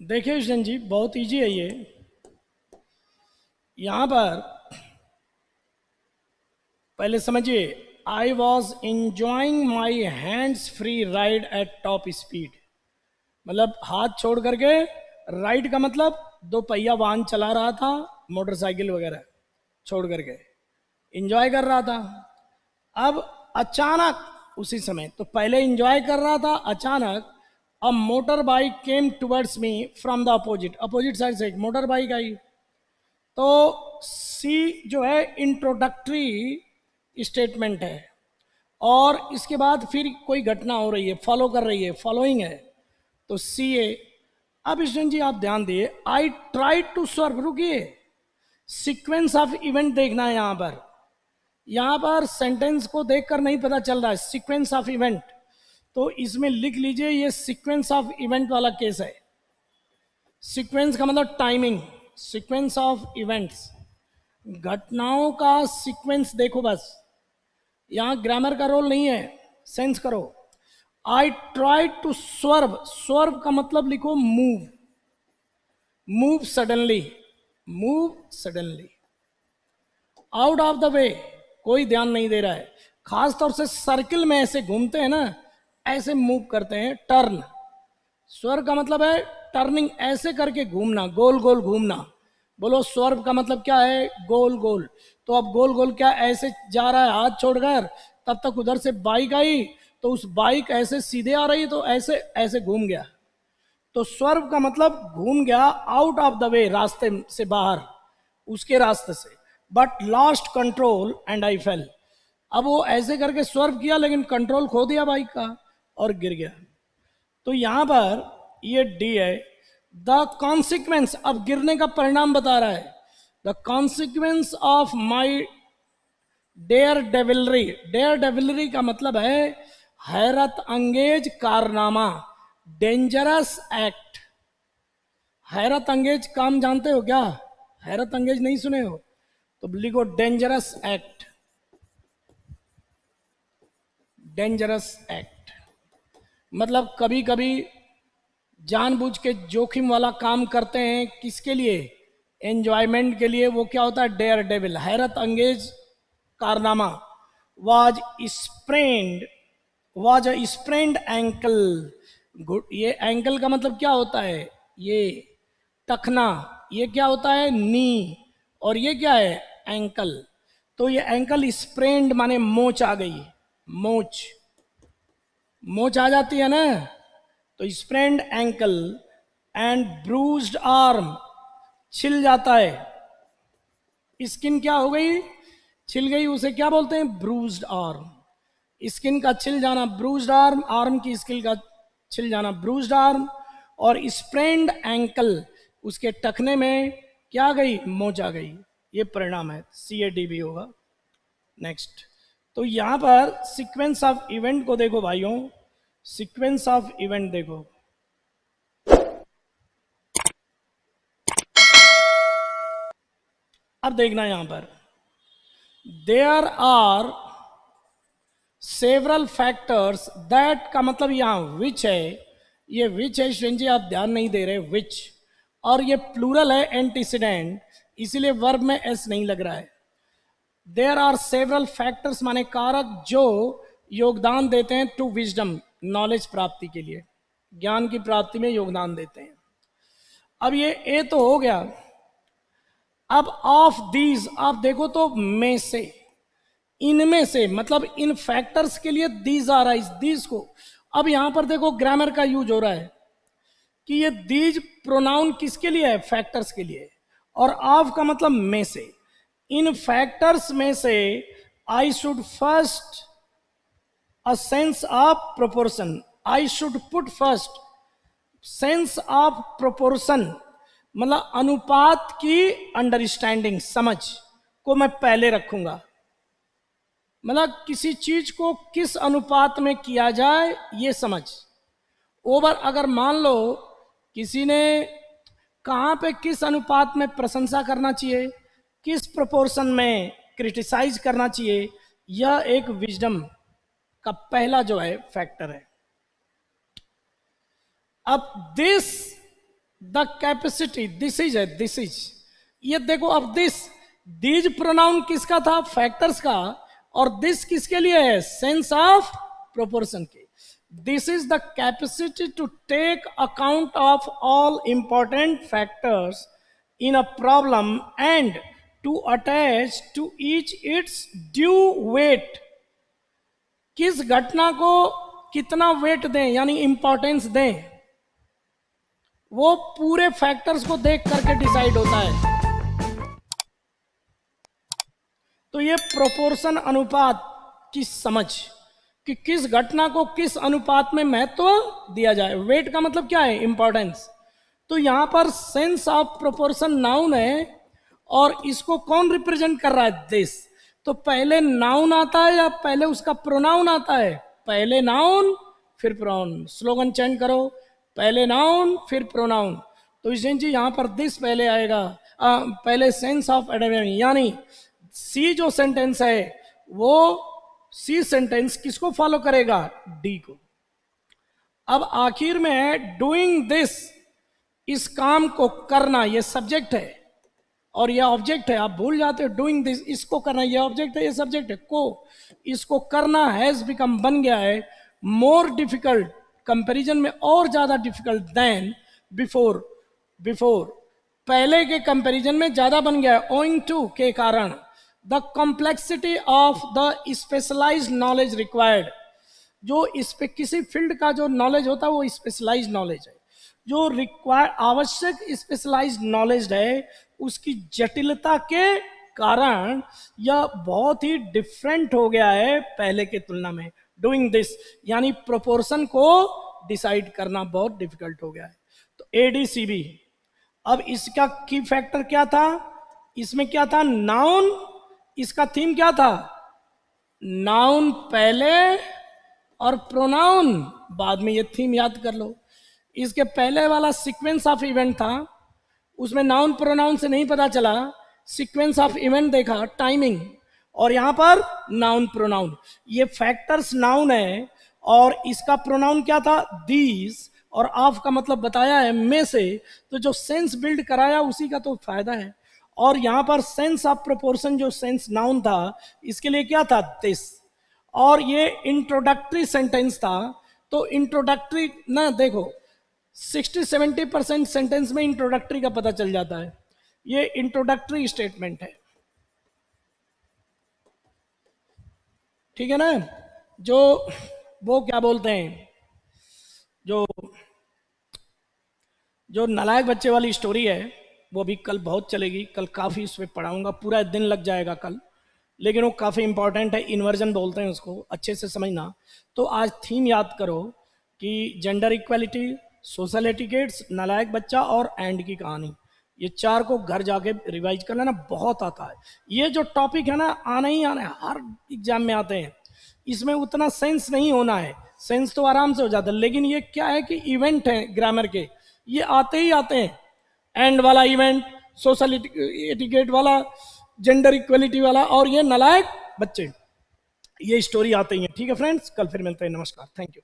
देखिए विजन जी, बहुत इजी है ये। यहां पर पहले समझिए, I was enjoying my hands free ride eight top speed. मतलब हाथ छोड़ करके, राइड का मतलब दो पहिया वाहन चला रहा था, मोटरसाइकिल वगैरह छोड़ करके इंजॉय कर रहा था। अब अचानक उसी समय, तो पहले इंजॉय कर रहा था, अचानक a motor bike came towards me from the opposite, opposite side से एक मोटर बाइक आई। तो सी जो है इंट्रोडक्टरी स्टेटमेंट है, और इसके बाद फिर कोई घटना हो रही है, फॉलो कर रही है, फॉलोइंग है, तो सी ए। अब स्टूडेंट जी आप ध्यान दिए, आई ट्राई टू सर्व, रुकिए, सीक्वेंस ऑफ इवेंट देखना है यहां पर। यहां पर सेंटेंस को देखकर नहीं पता चल रहा है, सीक्वेंस ऑफ इवेंट, तो इसमें लिख लीजिए ये सीक्वेंस ऑफ इवेंट वाला केस है। सीक्वेंस का मतलब टाइमिंग, सीक्वेंस ऑफ इवेंट्स, घटनाओं का सीक्वेंस देखो बस, यहां ग्रामर का रोल नहीं है, सेंस करो। I try to swerve, swerve का मतलब लिखो move, move suddenly, move suddenly, out of the way, कोई ध्यान नहीं दे रहा है। खास तौर से सर्किल में ऐसे घूमते हैं ना, ऐसे मूव करते हैं, टर्न, स्वर्व का मतलब है टर्निंग, ऐसे करके घूमना, गोल गोल घूमना। बोलो स्वर्व का मतलब क्या है? गोल गोल। तो अब गोल गोल क्या, ऐसे जा रहा है हाथ छोड़कर, तब तक उधर से बाइक आई, तो उस बाइक ऐसे सीधे आ रही, तो ऐसे ऐसे घूम गया। तो स्वर्व का मतलब घूम गया, आउट ऑफ द वे, रास्ते से बाहर, उसके रास्ते से, but lost control and I fail. अब वो ऐसे करके स्वर्व किया, लेकिन कंट्रोल खो दिया बाइक का और गिर गया। तो यहां पर ये डी है, द कॉन्सिक्वेंस, अब गिरने का परिणाम बता रहा है, the consequence of my daredevilry, daredevilry का मतलब है हैरत अंगेज कारनामा, डेंजरस एक्ट। हैरत अंगेज काम जानते हो क्या? हैरत अंगेज नहीं सुने हो तो लिखो डेंजरस एक्ट, डेंजरस एक्ट। मतलब कभी कभी जानबूझ के जोखिम वाला काम करते हैं, किसके लिए? एंजॉयमेंट के लिए। वो क्या होता है? डेयर डेविल, हैरत अंगेज कारनामा। Was sprained, was a sprained ankle, ये एंकल का मतलब क्या होता है? ये टखना, ये क्या होता है? नी, और ये क्या है? एंकल। तो ये एंकल स्प्रेन्ड माने मोच आ गई, मोच, मोच आ जाती है ना, तो sprained ankle and bruised arm, छिल जाता है, स्किन क्या हो गई? छिल गई, उसे क्या बोलते हैं? Bruised arm. स्किन का छिल जाना ब्रूज्ड आर्म, आर्म की स्किन का छिल जाना ब्रूज्ड आर्म, और स्प्रेन्ड एंकल, उसके टखने में क्या गई? मोच आ गई। ये परिणाम है, सी ए डी भी होगा। नेक्स्ट, तो यहां पर सीक्वेंस ऑफ इवेंट को देखो भाइयों, सीक्वेंस ऑफ इवेंट देखो, अब देखना यहां पर, there are several factors that का मतलब यहां विच है, ये विच है स्टूडेंट जी, आप ध्यान नहीं दे रहे, विच, और ये प्लूरल है एंटीसीडेंट, इसीलिए वर्ब में एस नहीं लग रहा है। देयर आर सेवरल फैक्टर्स माने कारक जो योगदान देते हैं टू विजडम, नॉलेज प्राप्ति के लिए, ज्ञान की प्राप्ति में योगदान देते हैं। अब ये ए तो हो गया। अब ऑफ दीज आप देखो तो में से, इनमें से, मतलब इन फैक्टर्स के लिए दीज आ रहा है, इस दीज को। अब यहां पर देखो ग्रामर का यूज हो रहा है कि ये दीज प्रोनाउन किसके लिए है? फैक्टर्स के लिए। और ऑफ का मतलब में से, इन फैक्टर्स में से I should first a sense of proportion, I should put first sense of proportion, मतलब अनुपात की अंडरस्टैंडिंग, समझ को मैं पहले रखूंगा। मतलब किसी चीज को किस अनुपात में किया जाए ये समझ। ओवर, अगर मान लो किसी ने कहां पे किस अनुपात में प्रशंसा करना चाहिए, किस प्रोपोर्शन में क्रिटिसाइज करना चाहिए, यह एक विजडम का पहला जो है फैक्टर है। अब this the capacity, this is है, दिस इज, ये देखो अब दीज प्रोनाउन किसका था, फैक्टर्स का, और दिस किसके लिए है, सेंस ऑफ प्रोपोर्शन के। This is the capacity to take account of all important factors in a problem and to attach to each its due weight. किस घटना को कितना वेट दें यानी इंपॉर्टेंस दें, वो पूरे फैक्टर्स को देख करके डिसाइड होता है। तो ये प्रोपोर्शन अनुपात की समझ कि किस घटना को किस अनुपात में महत्व दिया जाए। वेट का मतलब क्या है, इंपॉर्टेंस। तो यहां पर सेंस ऑफ प्रोपोर्शन नाउन है, और इसको कौन रिप्रेजेंट कर रहा है, दिस। तो पहले नाउन आता है या पहले उसका प्रोनाउन आता है, पहले नाउन फिर प्रोनाउन। स्लोगन चेंज करो, पहले नाउन फिर प्रोनाउन। तो जी यहां पर दिस पहले आएगा, पहले सेंस ऑफ एडेवेम, यानी सी जो सेंटेंस है वो सी सेंटेंस किसको फॉलो करेगा, डी को। अब आखिर में डूइंग दिस, इस काम को करना, ये सब्जेक्ट है और ये ऑब्जेक्ट है। आप भूल जाते हो, डूइंग दिस, इसको करना, ये ऑब्जेक्ट है, ये सब्जेक्ट है, को इसको करना हैज बिकम, बन गया है, मोर डिफिकल्ट, कंपैरिजन में और ज्यादा डिफिकल्ट, देन बिफोर, बिफोर पहले के कंपैरिजन में ज्यादा बन गया है, ओइंग टू के कारण, the complexity of the specialised knowledge required. जो इस पे किसी फील्ड का जो नॉलेज होता है वो स्पेशलाइज्ड नॉलेज है, जो रिक्वायर आवश्यक स्पेशलाइज्ड नॉलेज है, उसकी जटिलता के कारण यह बहुत ही डिफरेंट हो गया है पहले के तुलना में। डूइंग दिस यानी प्रोपोर्शन को डिसाइड करना बहुत डिफिकल्ट हो गया है। तो एडीसीबी, अब इसका की फैक्टर क्या था, इसमें क्या था, नाउन, इसका थीम क्या था, नाउन पहले और प्रोनाउन बाद में, ये थीम याद कर लो। इसके पहले वाला सीक्वेंस ऑफ इवेंट था, उसमें नाउन प्रोनाउन से नहीं पता चला, सीक्वेंस ऑफ इवेंट देखा, टाइमिंग, और यहां पर नाउन प्रोनाउन। ये फैक्टर्स नाउन है और इसका प्रोनाउन क्या था, दीज, और ऑफ का मतलब बताया है में से, तो जो सेंस बिल्ड कराया उसी का तो फायदा है। और यहां पर सेंस ऑफ प्रोपोर्शन जो सेंस नाउन था, इसके लिए क्या था, दिस। और ये इंट्रोडक्टरी सेंटेंस था, तो इंट्रोडक्टरी ना देखो 60-70% सेंटेंस में इंट्रोडक्टरी का पता चल जाता है, ये इंट्रोडक्टरी स्टेटमेंट है, ठीक है ना। जो वो क्या बोलते हैं, जो जो नालायक बच्चे वाली स्टोरी है वो भी कल बहुत चलेगी, कल काफ़ी इस पर पढ़ाऊंगा, पूरा दिन लग जाएगा कल, लेकिन वो काफ़ी इंपॉर्टेंट है, इन्वर्जन बोलते हैं उसको, अच्छे से समझना। तो आज थीम याद करो कि जेंडर इक्वालिटी, सोशल एटिकेट्स, नालायक बच्चा और एंड की कहानी, ये चार को घर जाके रिवाइज कर लेना, बहुत आता है। ये जो टॉपिक है ना, आना ही आना है, हर एग्जाम में आते हैं, इसमें उतना सेंस नहीं होना है, सेंस तो आराम से हो जाता है, लेकिन ये क्या है कि इवेंट है ग्रामर के, ये आते ही आते हैं, एंड वाला इवेंट, सोशल एटिकेट वाला, जेंडर इक्वलिटी वाला, और ये नालायक बच्चे, ये स्टोरी आते ही हैं। ठीक है फ्रेंड्स, कल फिर मिलते हैं, नमस्कार, थैंक यू।